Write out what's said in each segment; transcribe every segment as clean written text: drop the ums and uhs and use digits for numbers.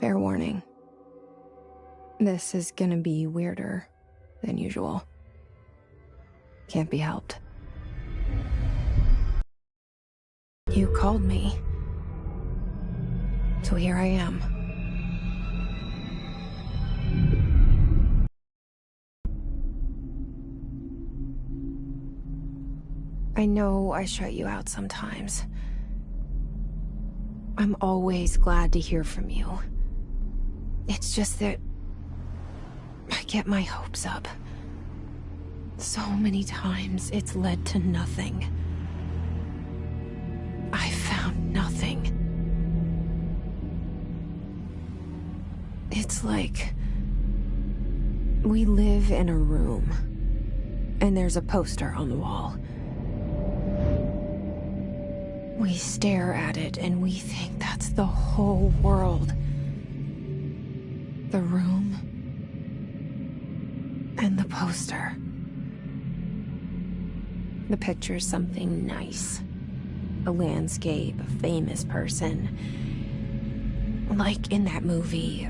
Fair warning. This is gonna be weirder than usual. Can't be helped. You called me. So here I am. I know I shut you out sometimes. I'm always glad to hear from you. It's just that I get my hopes up. So many times it's led to nothing. I found nothing. It's like we live in a room, and there's a poster on the wall. We stare at it and we think that's the whole world. The room and the poster. The picture's something nice. A landscape, a famous person. Like in that movie,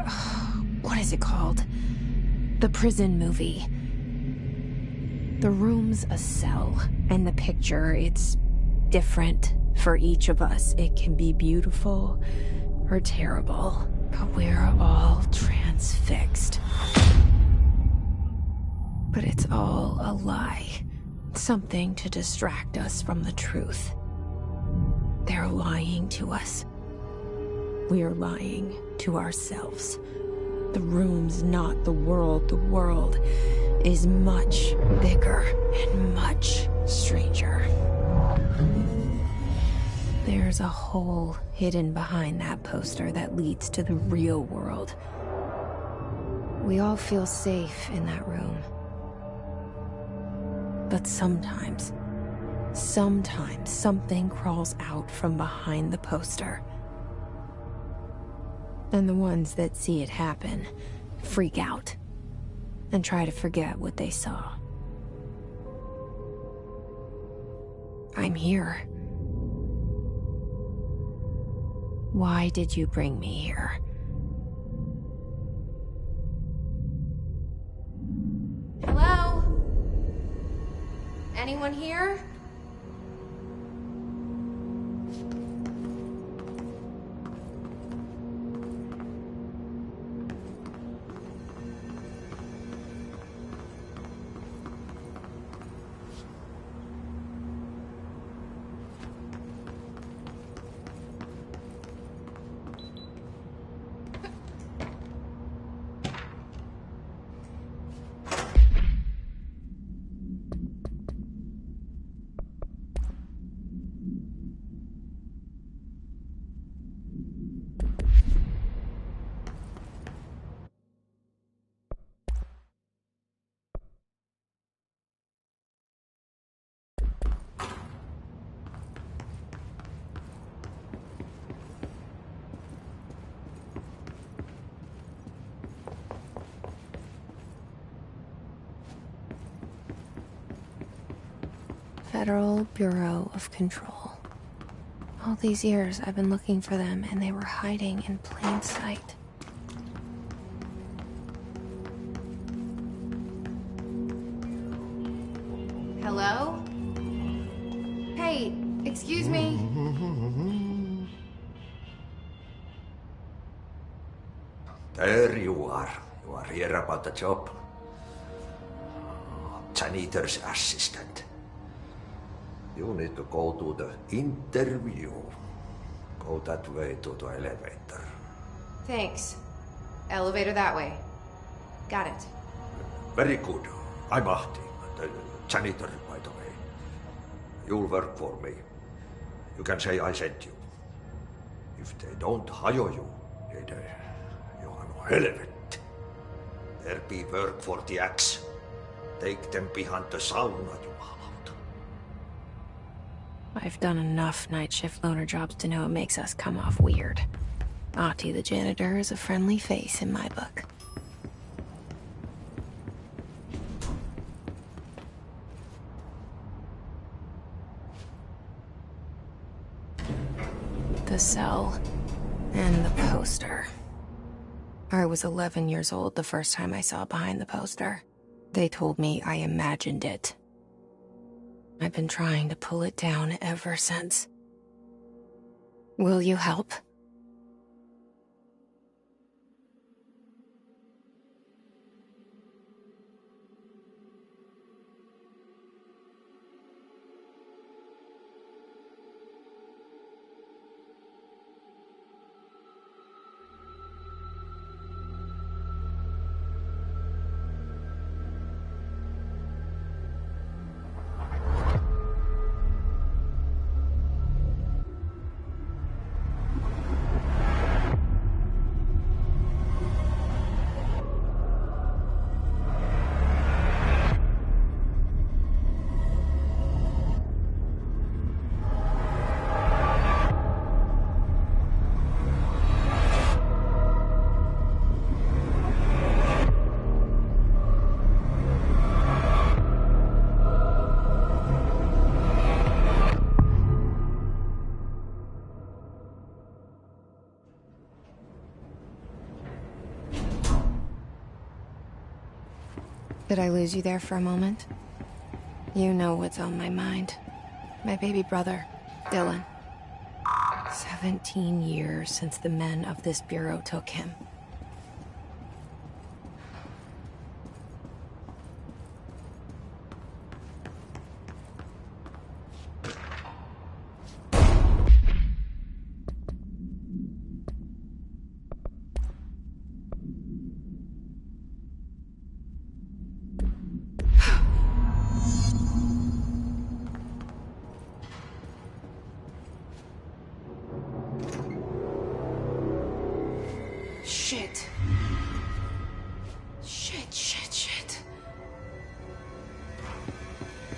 what is it called? The prison movie. The room's a cell, and the picture, it's different for each of us. It can be beautiful or terrible, but we're all transfixed. But it's all a lie. Something to distract us from the truth. They're lying to us. We're lying to ourselves. The room's not the world. The world is much bigger and much stranger. There's a hole hidden behind that poster that leads to the real world. We all feel safe in that room. But sometimes something crawls out from behind the poster. And the ones that see it happen freak out and try to forget what they saw. I'm here. Why did you bring me here? Hello? Anyone here? Federal Bureau of Control. All these years I've been looking for them, and they were hiding in plain sight. Hello? Hey, excuse me? There you are. You are here about the job. Janitor's assistant. You need to go to the interview. Go that way to the elevator. Thanks. Elevator that way. Got it. Very good. I'm Ahti, the janitor, by the way. You'll work for me. You can say I sent you. If they don't hire you, you are no helvet. There be work for the axe. Take them behind the sauna, you hallout. I've done enough night shift loner jobs to know it makes us come off weird. Ahti the janitor is a friendly face in my book. The cell and the poster. I was 11 years old the first time I saw behind the poster. They told me I imagined it. I've been trying to pull it down ever since. Will you help? Did I lose you there for a moment? You know what's on my mind. My baby brother, Dylan. 17 years since the men of this bureau took him. Shit. Shit.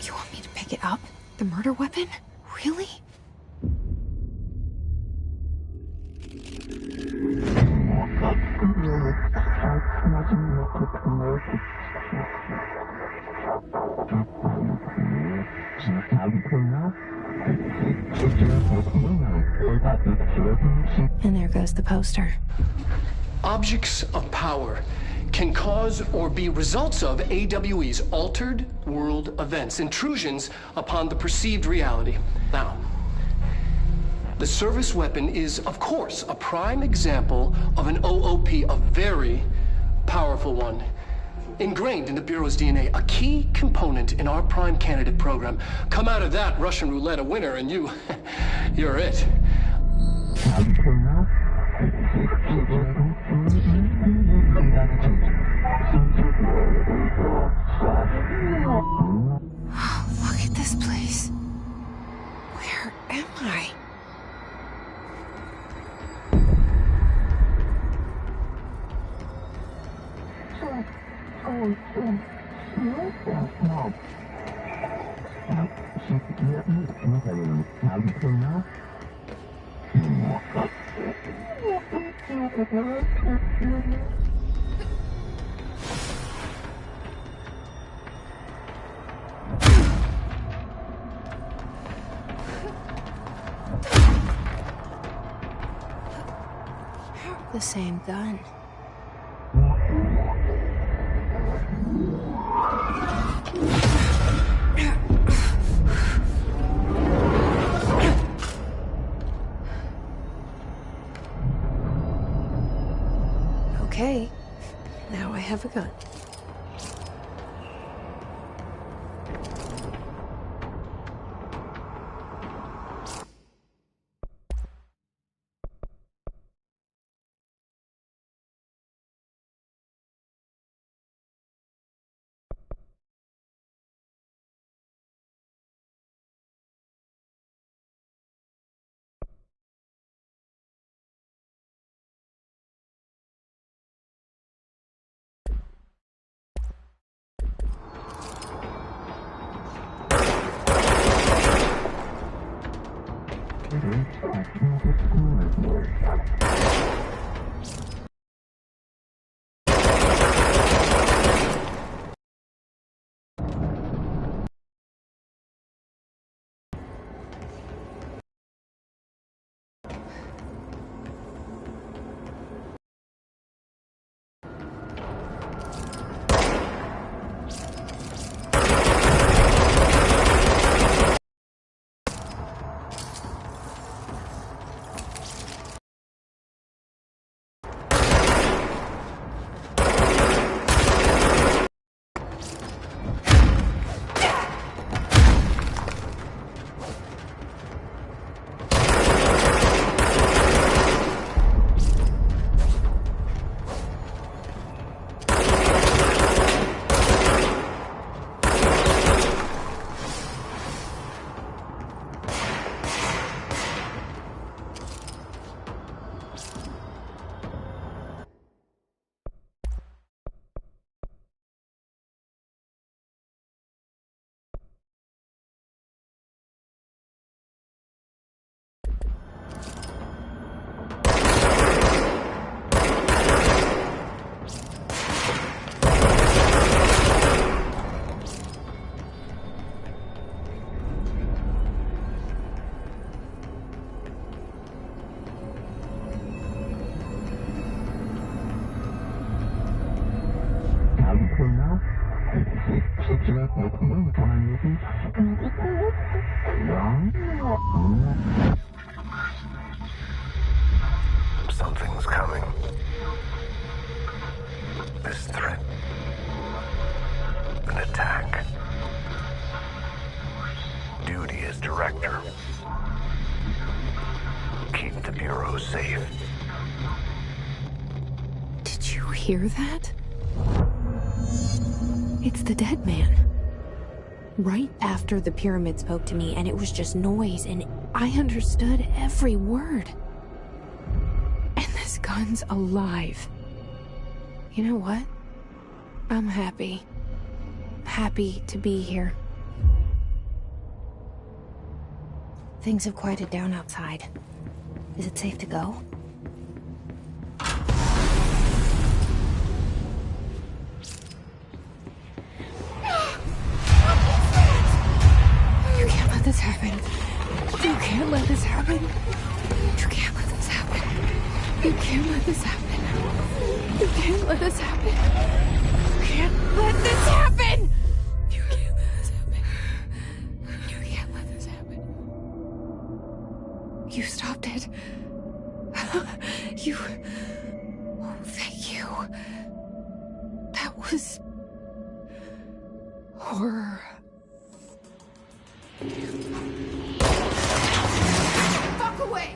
You want me to pick it up? The murder weapon? Really? And there goes the poster. Objects of power can cause or be results of AWE's altered world events, intrusions upon the perceived reality. Now, the service weapon is, of course, a prime example of an OOP, a very powerful one. Ingrained in the Bureau's DNA, a key component in our prime candidate program. Come out of that Russian roulette a winner and you're it. Look at this place. Where am I? The same gun. Okay, now I have a gun. Something's coming. This threat. An attack. Duty as director. Keep the Bureau safe. Did you hear that? It's the dead man. Right after the pyramid spoke to me, and it was just noise, and I understood every word. And this gun's alive. You know what? I'm happy. Happy to be here. Things have quieted down outside. Is it safe to go? You can't let this happen. You can't let this happen. You can't let this happen. You can't let this happen. You can't let this happen. You can't let this happen! You can't let this happen. You can't let this happen. You stopped it. You... Oh, thank you. That was... horror. Fuck away!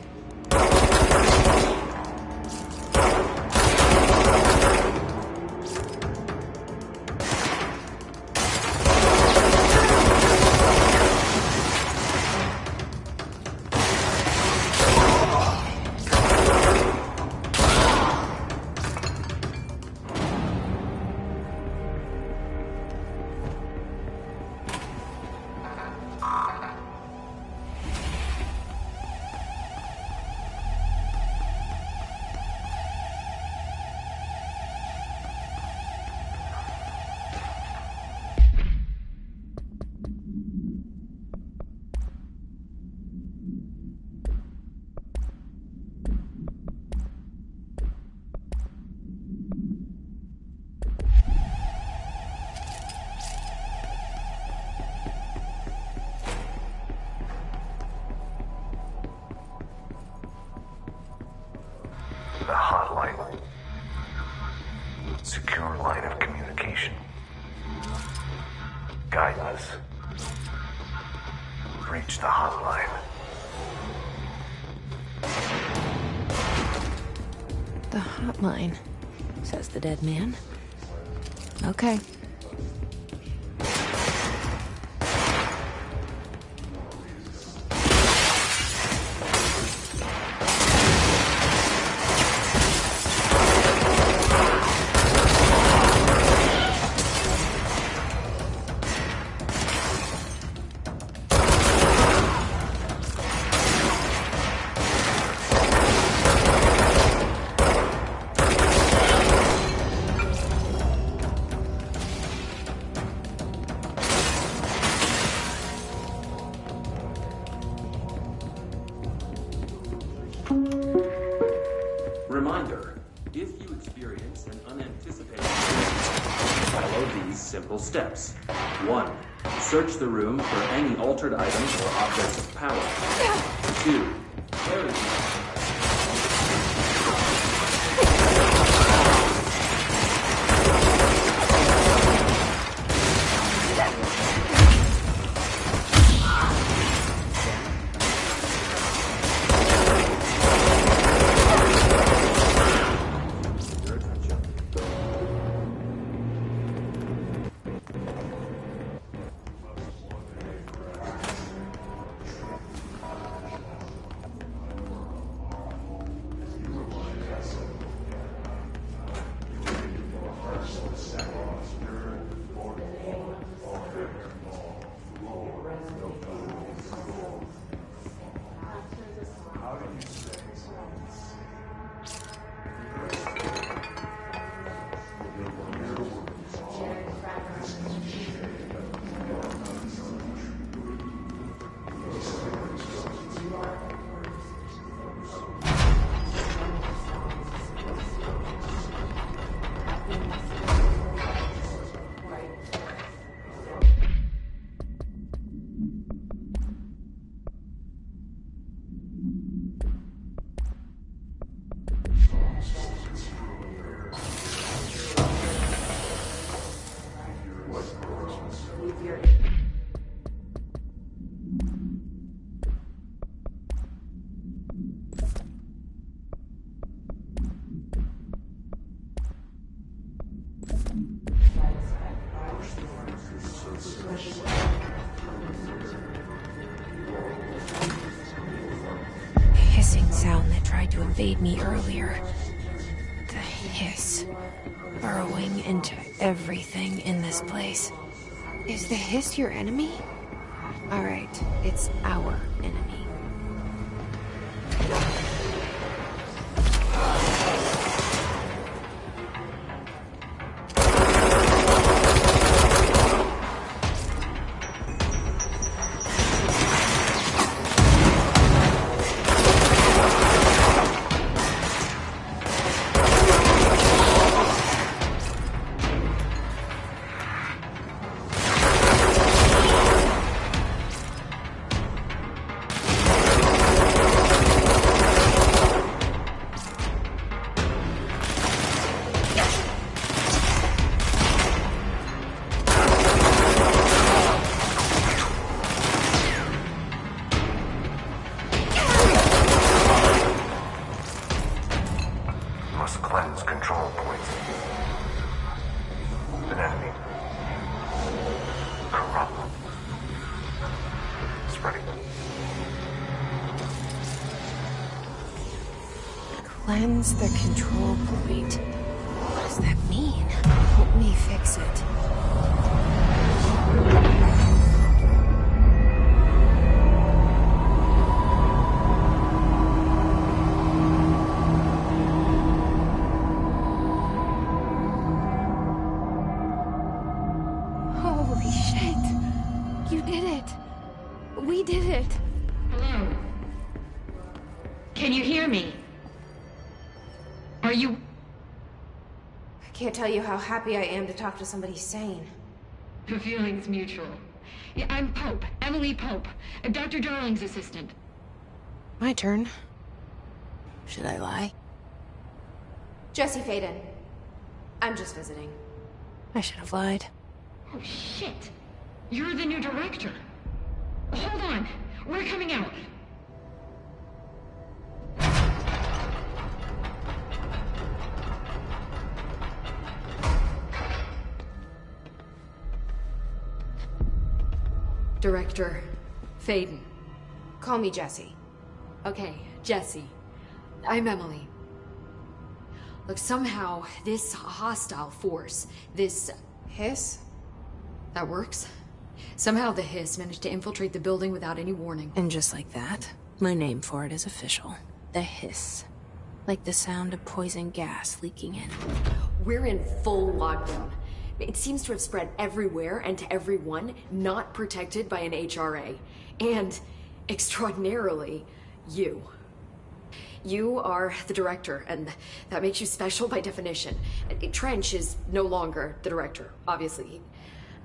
The hotline. Secure line of communication. Guidance. Reach the hotline. The hotline, says the dead man. Okay. Reminder, if you experience an unanticipated event, follow these simple steps. 1. Search the room for any altered items or objects of power. 2. Carry these. to invade me earlier. The hiss, burrowing into everything in this place. Is the hiss your enemy? Alright, it's our enemy. Cleanse the control point. What does that mean? Help me fix it. Holy shit! You did it! We did it! Hello? Can you hear me? Are you... I can't tell you how happy I am to talk to somebody sane. The feeling's mutual. Yeah, I'm Pope. Emily Pope. Dr. Darling's assistant. My turn. Should I lie? Jesse Faden. I'm just visiting. I should have lied. Oh, shit. You're the new director. Hold on. We're coming out. Director Faden. Call me Jesse. Okay, Jesse. I'm Emily. Look, somehow this hostile force, this... Hiss? That works. Somehow the hiss managed to infiltrate the building without any warning. And just like that, my name for it is official. The hiss. Like the sound of poison gas leaking in. We're in full lockdown. It seems to have spread everywhere and to everyone not protected by an HRA. And, extraordinarily, you. You are the director, and that makes you special by definition. Trench is no longer the director, obviously.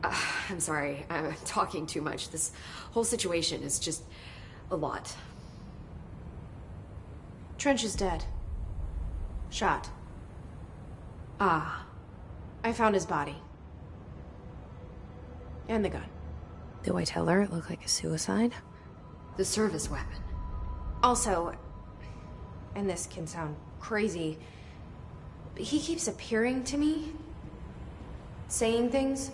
I'm sorry, I'm talking too much. This whole situation is just a lot. Trench is dead. Shot. Ah. I found his body. And the gun. Do I tell her it looked like a suicide? The service weapon. Also, and this can sound crazy, but he keeps appearing to me, saying things.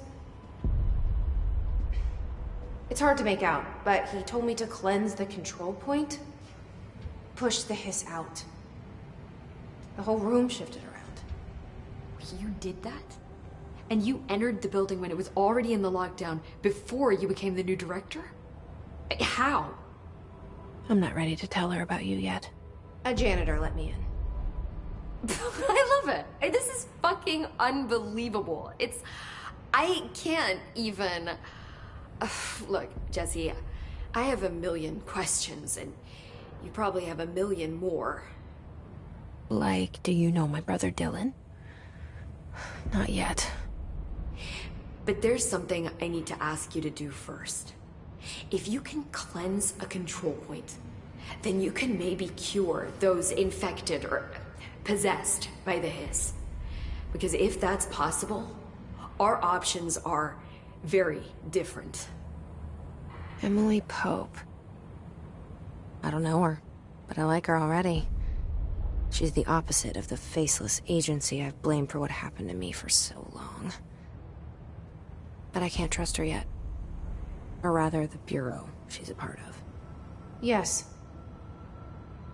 It's hard to make out, but he told me to cleanse the control point, push the hiss out. The whole room shifted around. You did that? And you entered the building when it was already in the lockdown before you became the new director? How? I'm not ready to tell her about you yet. A janitor let me in. I love it. This is fucking unbelievable. I can't even... Look, Jesse, I have a million questions, and you probably have a million more. Like, do you know my brother Dylan? Not yet. But there's something I need to ask you to do first. If you can cleanse a control point, then you can maybe cure those infected or possessed by the hiss. Because if that's possible, our options are very different. Emily Pope. I don't know her, but I like her already. She's the opposite of the faceless agency I've blamed for what happened to me for so long. But I can't trust her yet. Or rather, the Bureau she's a part of. Yes.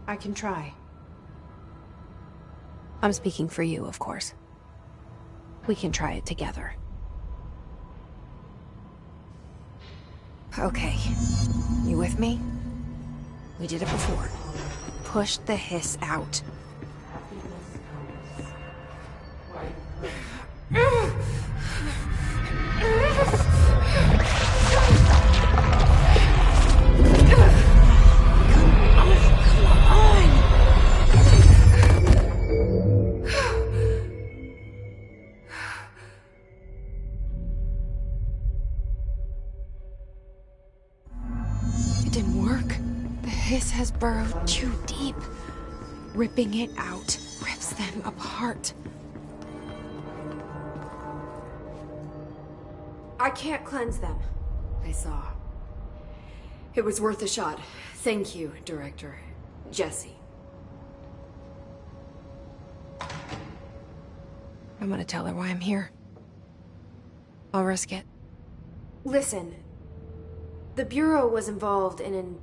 I can try. I'm speaking for you, of course. We can try it together. Okay. You with me? We did it before. Push the hiss out. It didn't work. The hiss has burrowed too deep. Ripping it out rips them apart. I can't cleanse them. I saw. It was worth a shot. Thank you, Director. Jesse. I'm gonna tell her why I'm here. I'll risk it. Listen, the Bureau was involved in an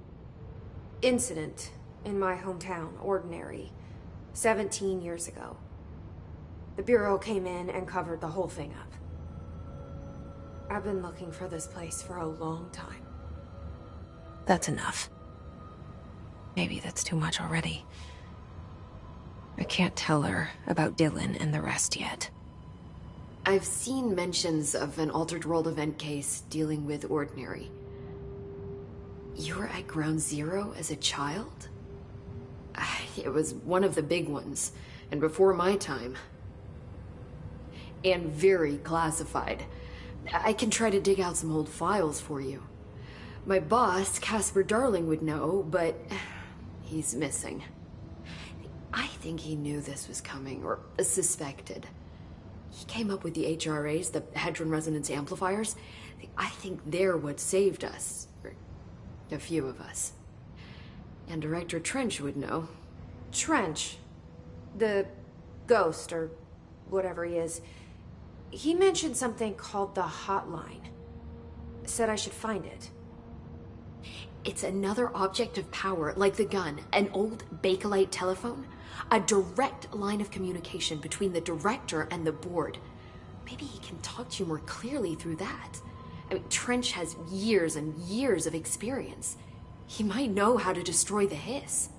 incident in my hometown, Ordinary, 17 years ago. The Bureau came in and covered the whole thing up. I've been looking for this place for a long time. That's enough. Maybe that's too much already. I can't tell her about Dylan and the rest yet. I've seen mentions of an Altered World event case dealing with Ordinary. You were at Ground Zero as a child? It was one of the big ones, and before my time. And very classified. I can try to dig out some old files for you. My boss, Casper Darling, would know, but he's missing. I think he knew this was coming, or suspected. He came up with the HRAs, the Hadron Resonance Amplifiers. I think they're what saved us. Or a few of us. And Director Trench would know. Trench, the ghost, or whatever he is, he mentioned something called the Hotline. Said I should find it. It's another object of power, like the gun, an old Bakelite telephone. A direct line of communication between the director and the board. Maybe he can talk to you more clearly through that. I mean, Trench has years and years of experience. He might know how to destroy the hiss.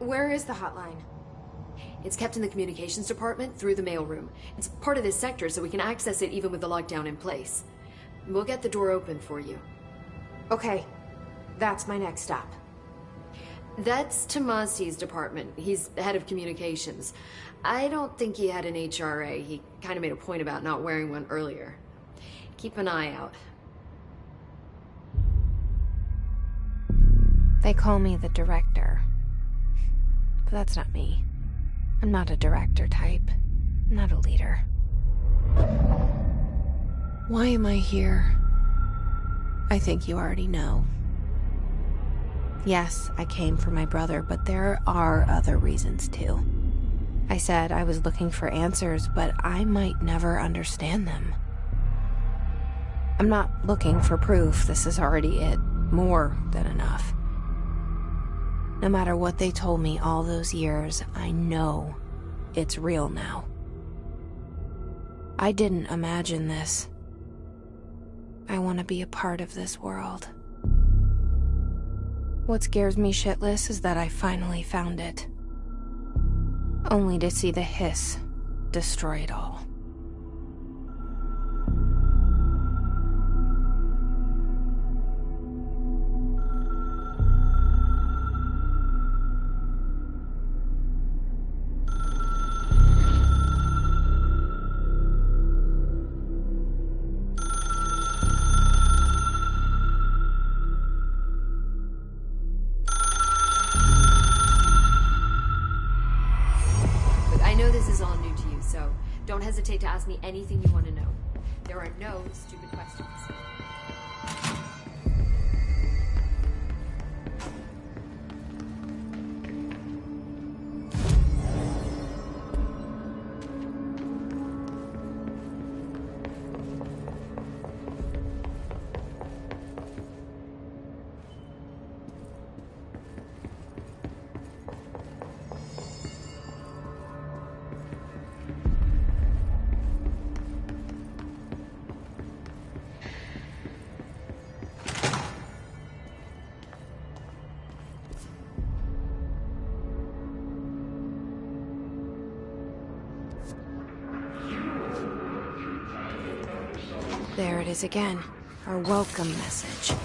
Where is the hotline? It's kept in the communications department through the mailroom. It's part of this sector, so we can access it even with the lockdown in place. We'll get the door open for you. Okay, that's my next stop. That's Tomasi's department. He's head of communications. I don't think he had an HRA. He kind of made a point about not wearing one earlier. Keep an eye out. They call me the director. But that's not me. I'm not a director type. I'm not a leader. Why am I here? I think you already know. Yes, I came for my brother, but there are other reasons too. I said I was looking for answers, but I might never understand them. I'm not looking for proof. This is already it. More than enough. No matter what they told me all those years, I know it's real now. I didn't imagine this. I want to be a part of this world. What scares me shitless is that I finally found it. Only to see the hiss destroy it all. Don't hesitate to ask me anything you want to know. There are no stupid questions. There it is again. Our welcome message.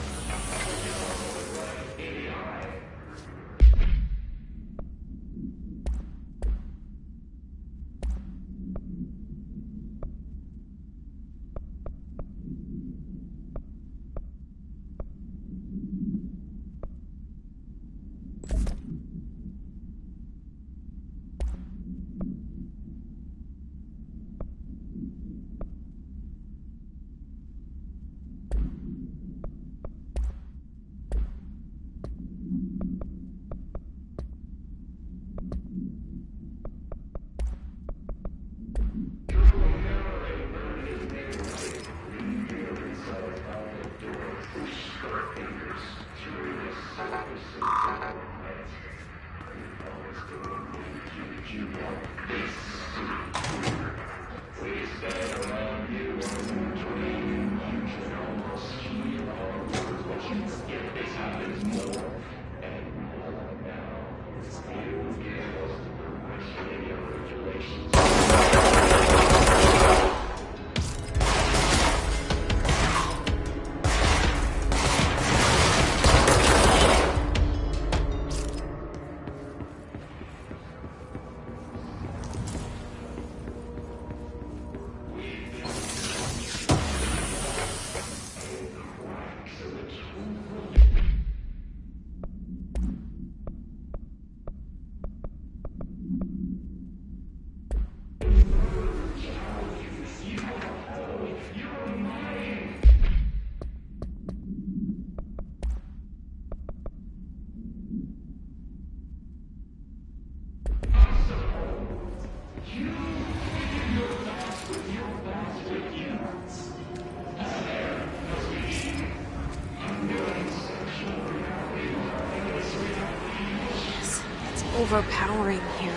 Overpowering here.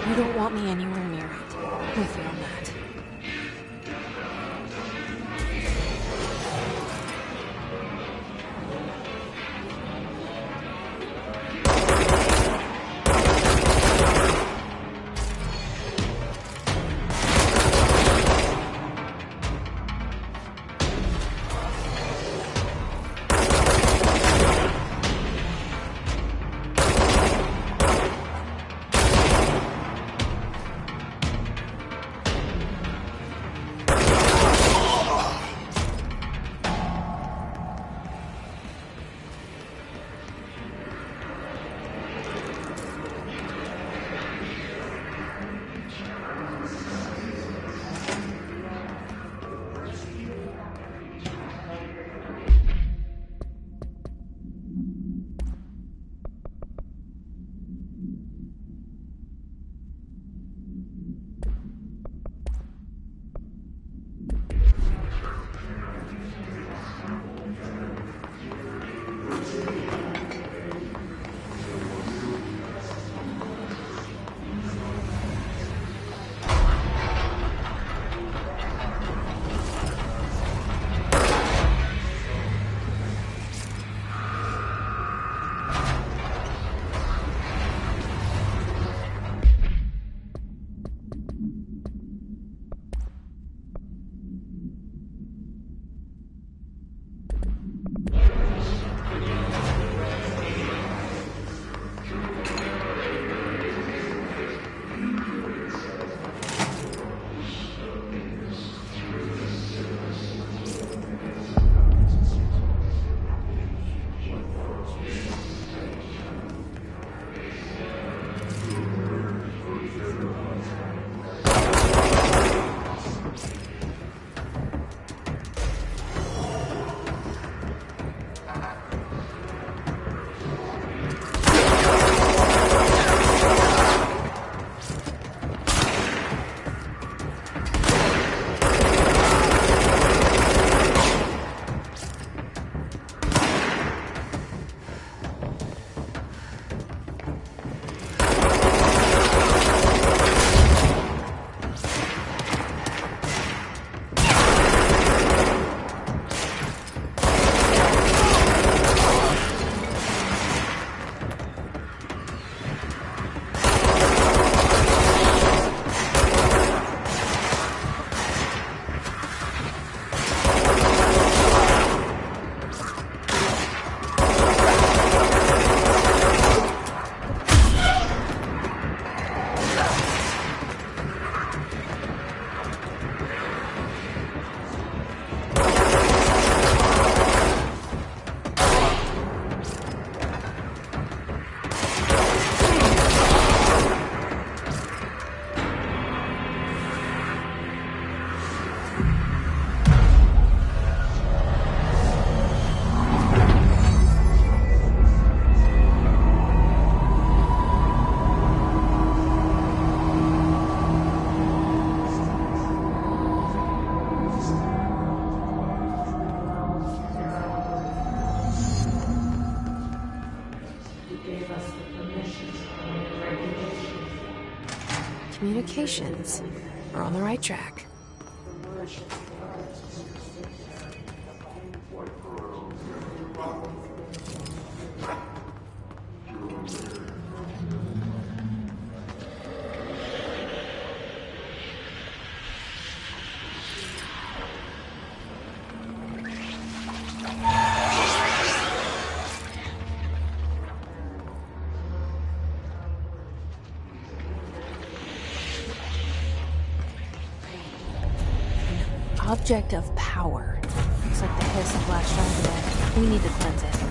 You don't want me anywhere near it. With you on that. Communications. We're on the right track. Object of power. Looks like the hiss flashed onto it. We need to cleanse it.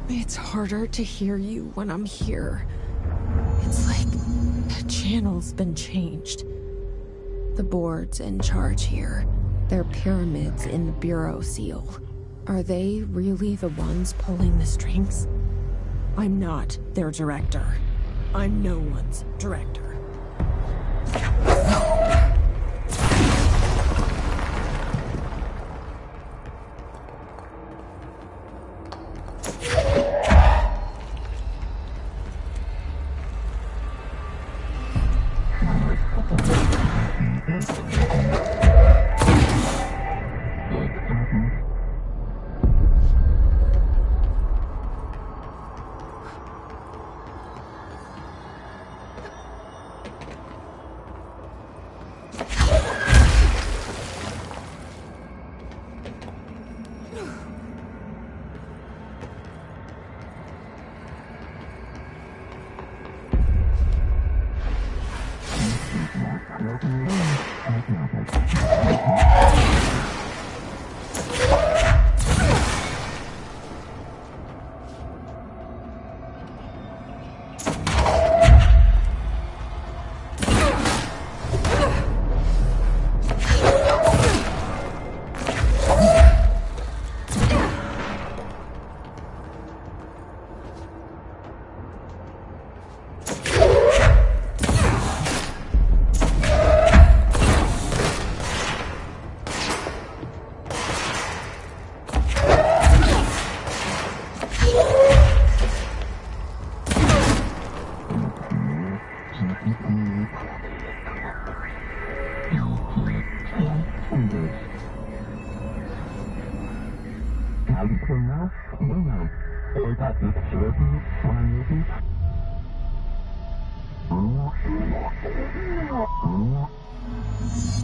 It's harder to hear you when I'm here. It's like the channel's been changed. The board's in charge here. They're pyramids in the Bureau seal. Are they really the ones pulling the strings? I'm not their director. I'm no one's director.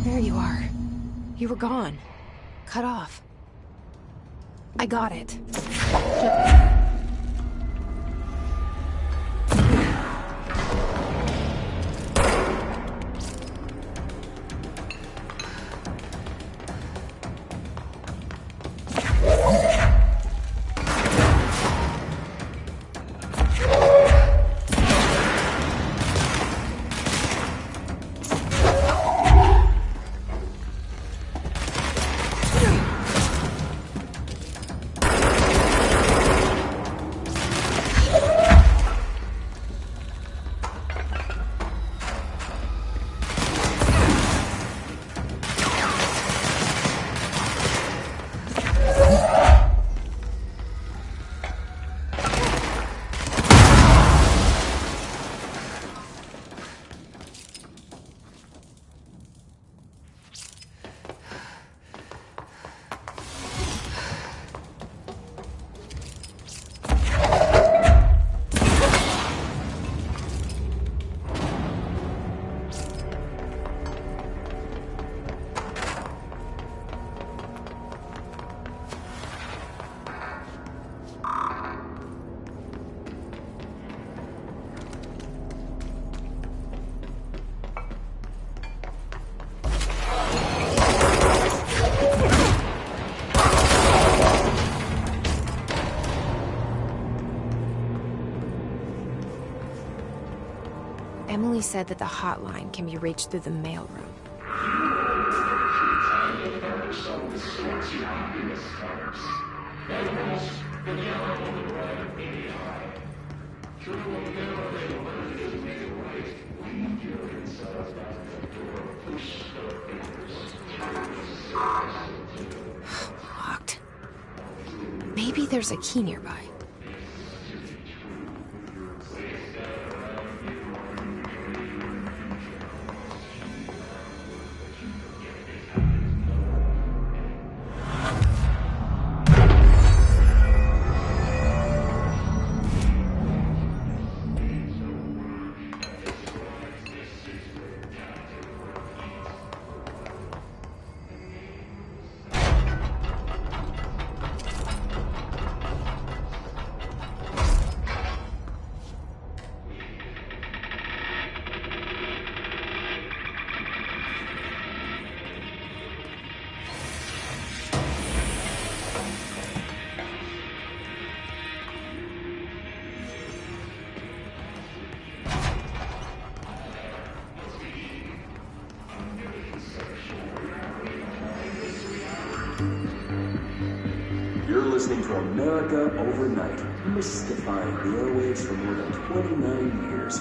There you are. You were gone. Cut off. I got it. Emily said that the hotline can be reached through the mailroom. Locked. Maybe there's a key nearby. You're listening to America Overnight, mystifying the airwaves for more than 29 years.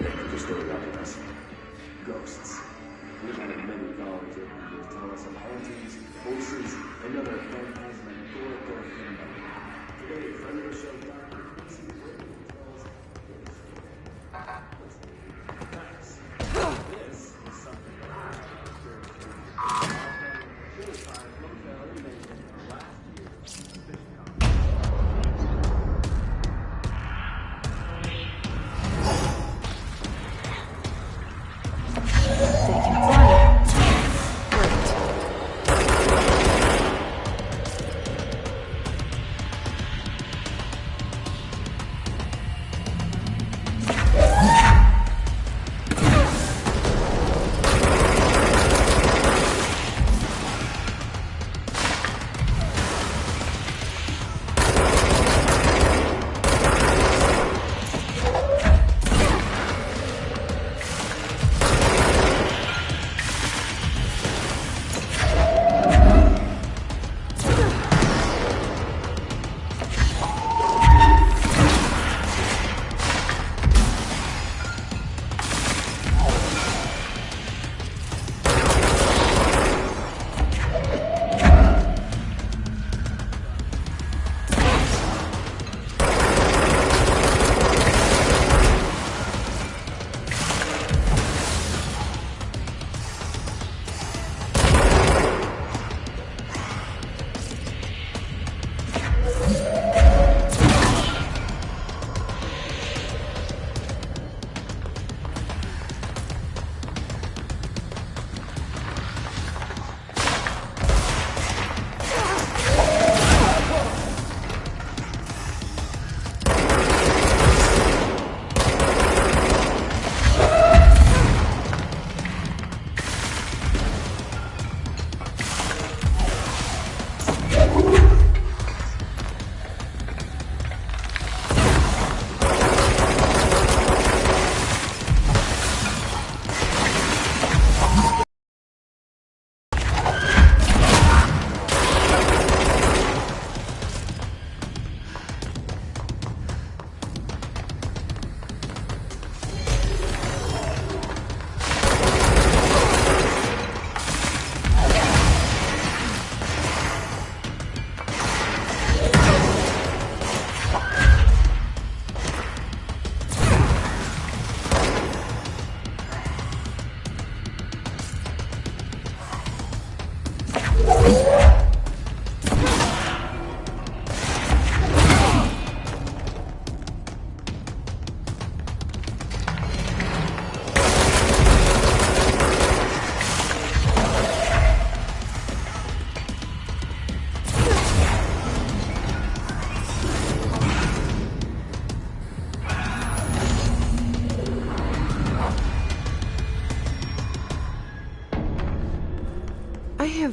Thank you for staying up with us. Ghosts. We've had many callers every year to tell us of hauntings, voices, and other phantasmagorical phenomena. Today, friend of the show, Dr. Quincy Whitman tells us. Thanks. This is something that I experienced. Motel in Mason last year. They can fly. Great.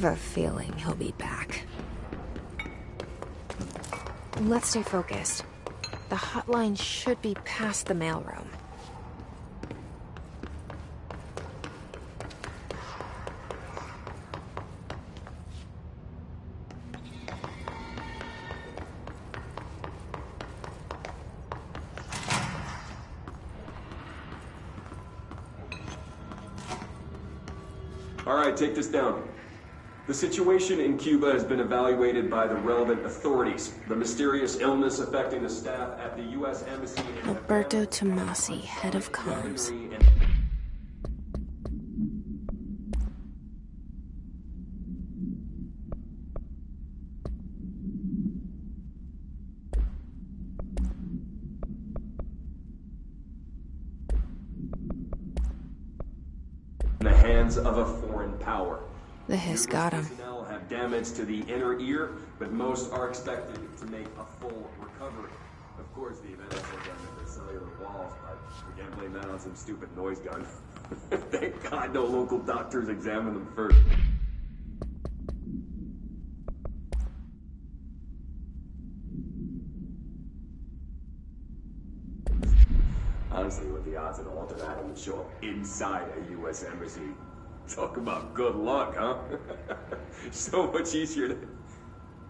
have a feeling he'll be back. Let's stay focused. The hotline should be past the mailroom. All right, take this down. The situation in Cuba has been evaluated by the relevant authorities. The mysterious illness affecting the staff at the U.S. Embassy in Alberto Tomasi, head of comms. In the hands of a foreign power. The hiss got him. Personnel have damage to the inner ear, but most are expected to make a full recovery. Of course, the event also damaged their cellular walls, but we can't blame that on some stupid noise gun. Thank God no local doctors examined them first. Honestly, what the odds of an altered atom would show up inside a U.S. embassy? Talk about good luck, huh? So much easier to...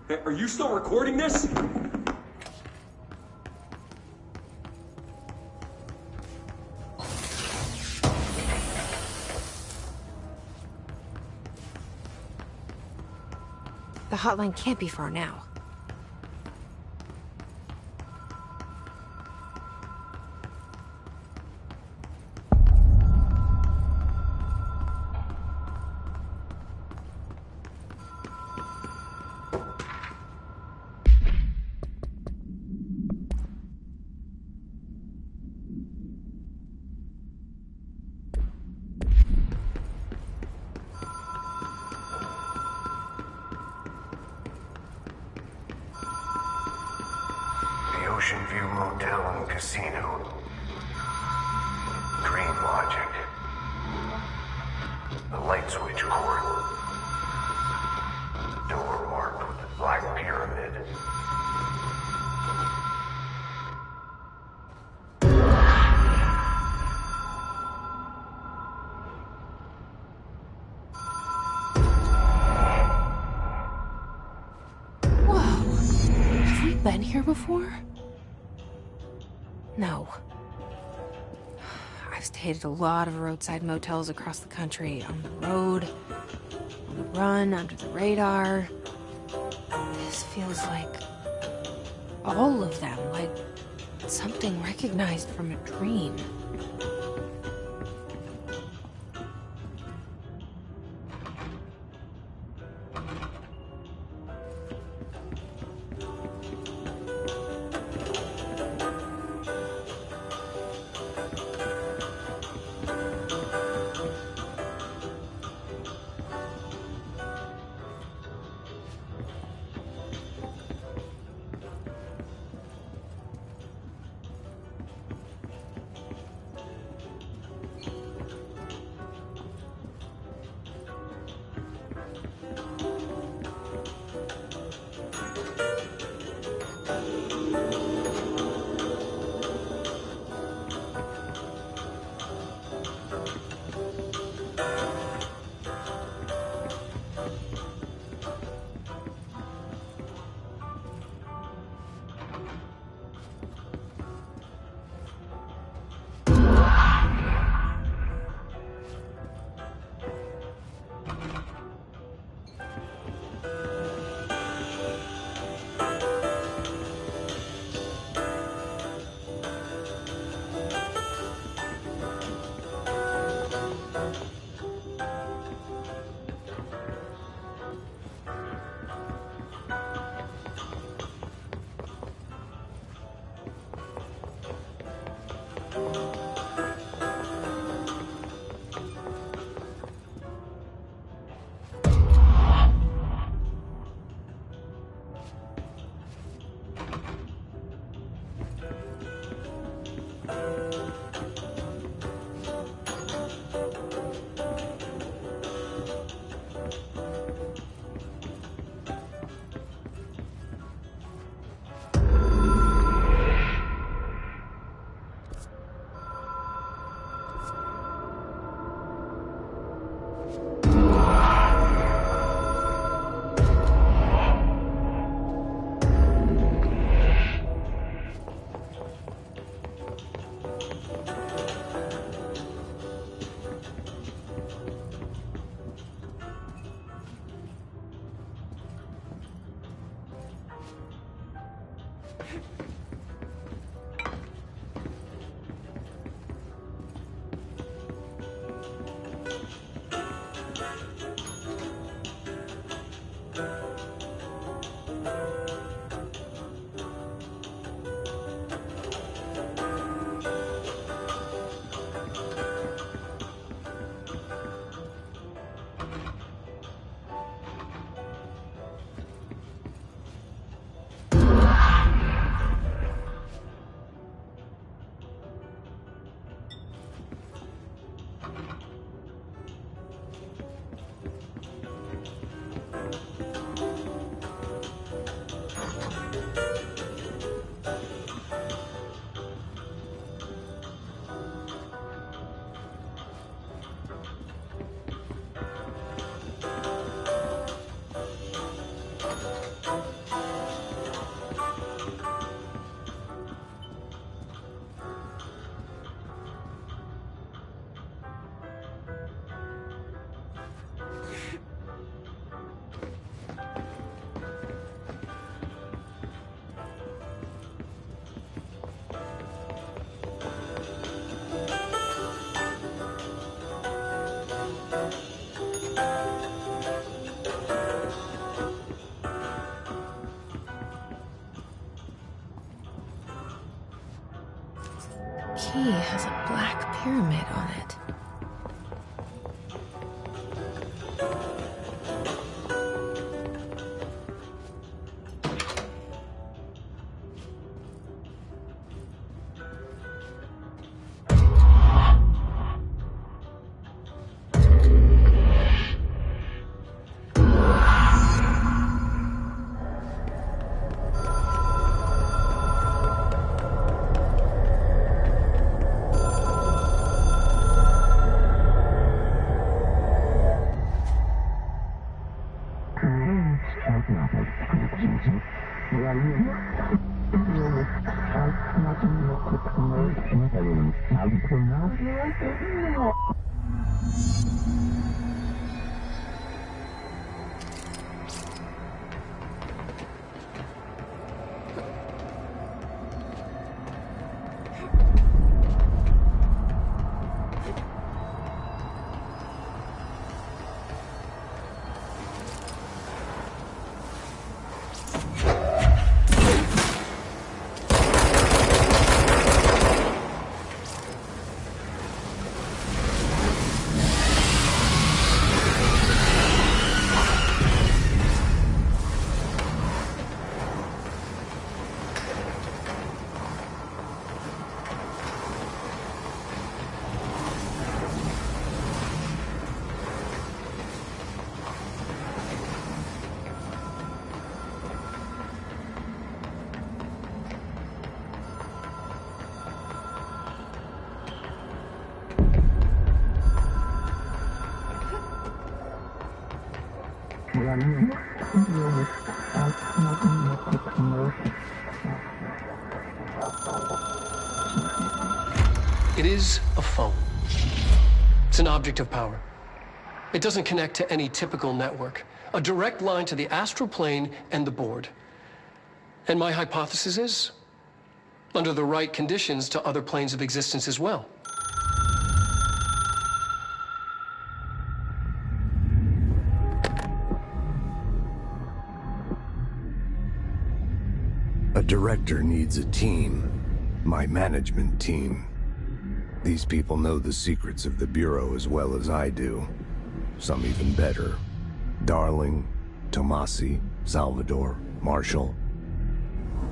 Hey, are you still recording this? The hotline can't be far now. Oceanview Motel and Casino. Dream logic. The light switch cord. Door marked with the black pyramid. Whoa! Have we been here before? No. I've stayed at a lot of roadside motels across the country. On the road, on the run, under the radar. This feels like all of them, like something recognized from a dream. Key has a black pyramid on it. It is a phone. It's an object of power. It doesn't connect to any typical network. A direct line to the astral plane and the board. And my hypothesis is, under the right conditions, to other planes of existence as well. A director needs a team. My management team. These people know the secrets of the Bureau as well as I do. Some even better. Darling, Tomasi, Salvador, Marshall.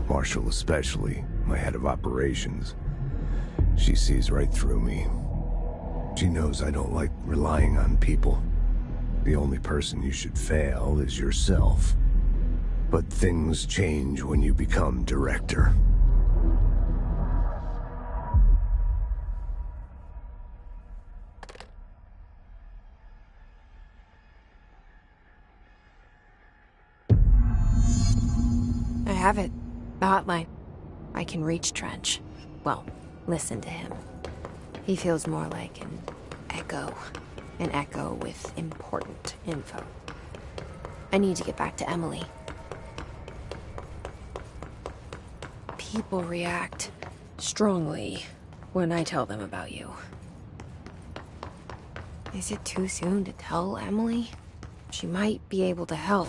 Marshall especially, my head of operations. She sees right through me. She knows I don't like relying on people. The only person you should fail is yourself. But things change when you become director. have it. The hotline. I can reach Trench. Well, listen to him. He feels more like an echo. An echo with important info. I need to get back to Emily. People react strongly when I tell them about you. Is it too soon to tell Emily? She might be able to help.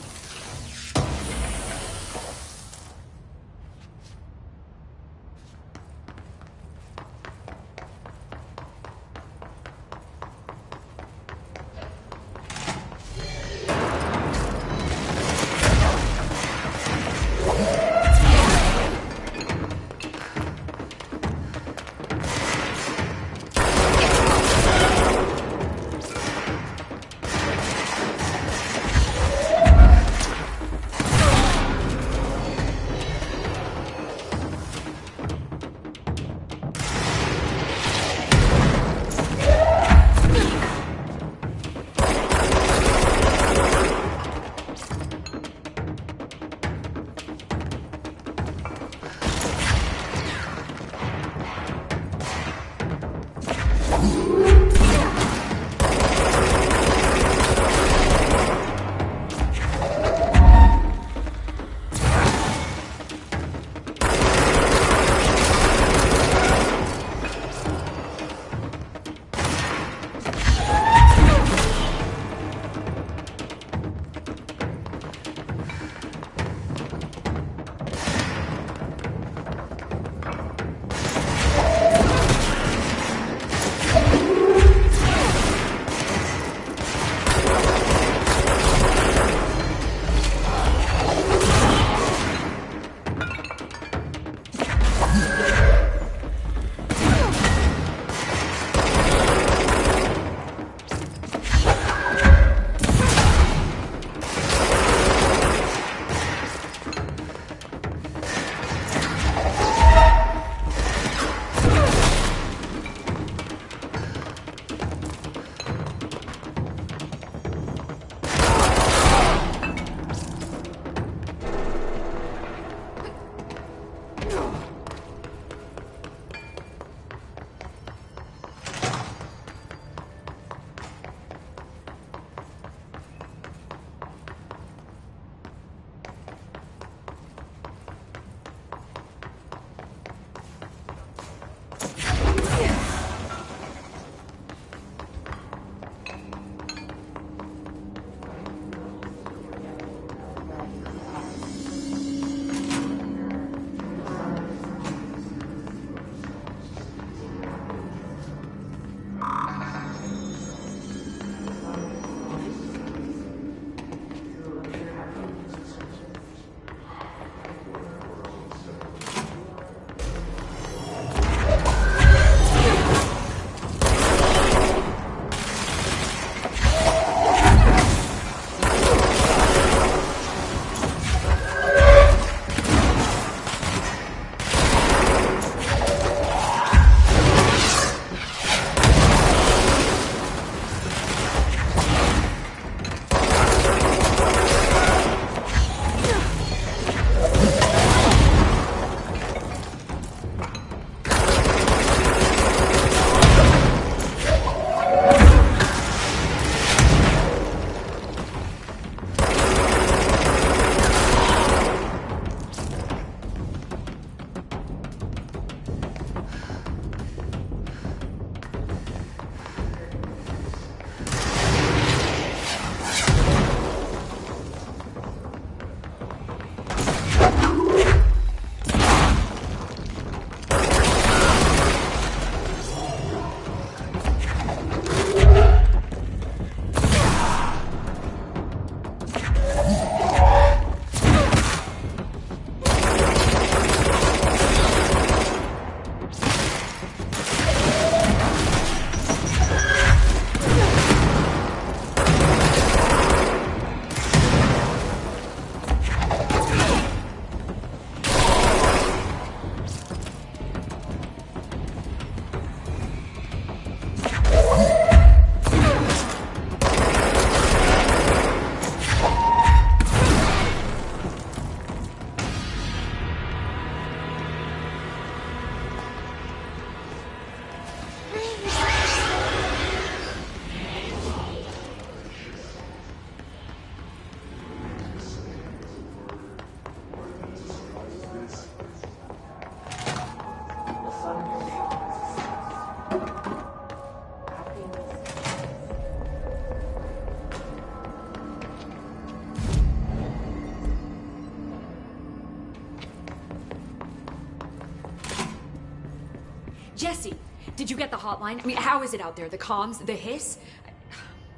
Jesse, did you get the hotline? I mean, how is it out there? The comms? The hiss?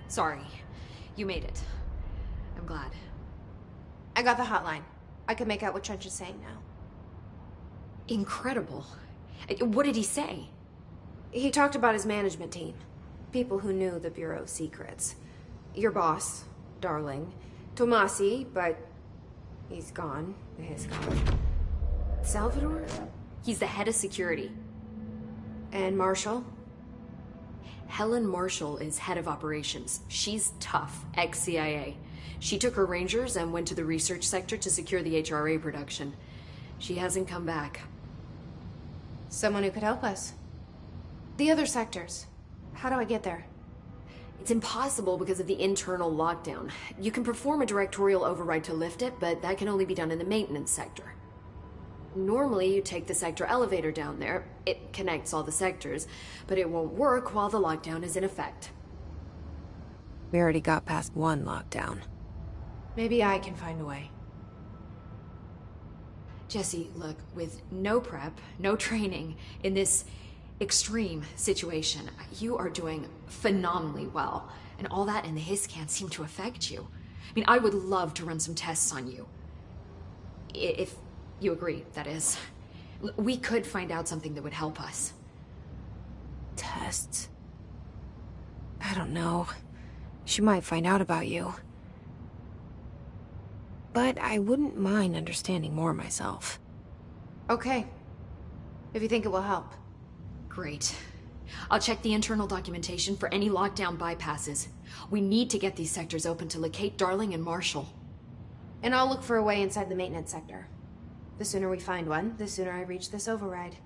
Sorry. You made it. I'm glad. I got the hotline. I can make out what Trench is saying now. Incredible. What did he say? He talked about his management team. People who knew the Bureau's secrets. Your boss, Darling. Tomasi, but he's gone. He's gone. Salvador? He's the head of security. And Marshall? Helen Marshall is head of operations. She's tough, ex-CIA. She took her Rangers and went to the research sector to secure the HRA production. She hasn't come back. Someone who could help us. The other sectors. How do I get there? It's impossible because of the internal lockdown. You can perform a directorial override to lift it, but that can only be done in the maintenance sector. Normally, you take the sector elevator down there. It connects all the sectors, but it won't work while the lockdown is in effect. We already got past one lockdown. Maybe I can find a way. Jesse, look, with no prep, no training, in this extreme situation, you are doing phenomenally well. And all that and the hiss can't seem to affect you. I mean, I would love to run some tests on you. If you agree, that is. We could find out something that would help us. Tests? I don't know. She might find out about you. But I wouldn't mind understanding more myself. Okay. If you think it will help. Great. I'll check the internal documentation for any lockdown bypasses. We need to get these sectors open to locate Darling and Marshall. And I'll look for a way inside the maintenance sector. The sooner we find one, the sooner I reach this override.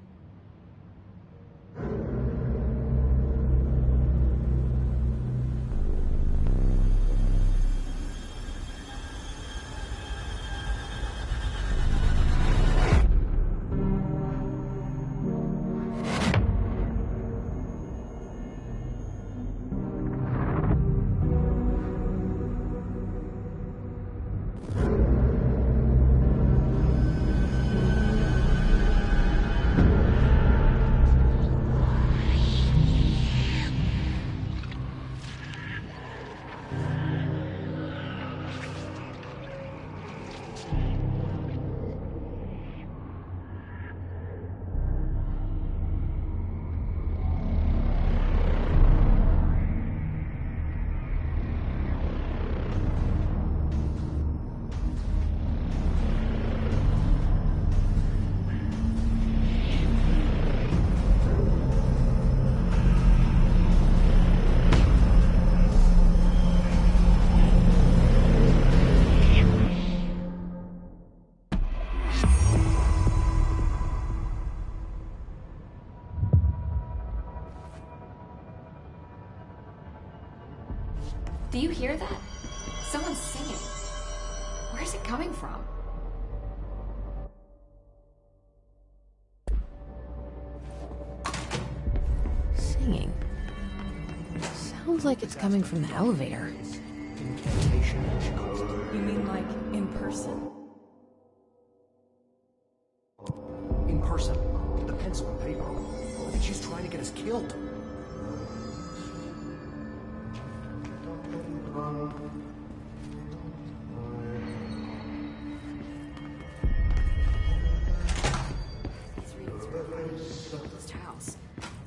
Do you hear that? Someone's singing. Where's it coming from? Singing. Sounds like it's coming from the elevator. You mean like in person? In person. Get the pencil and paper. I think she's trying to get us killed. House.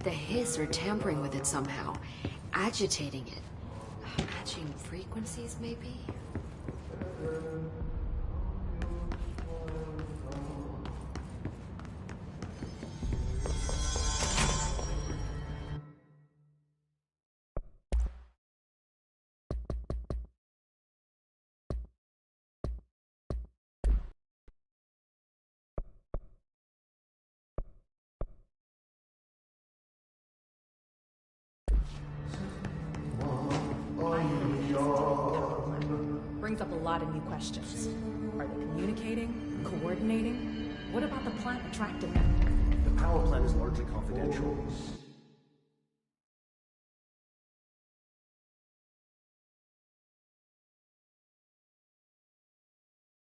The hiss are tampering with it somehow, agitating it. Matching frequencies, maybe? Brings up a lot of new questions. Are they communicating? Coordinating? What about the plant attracted them? The power plant is largely confidential.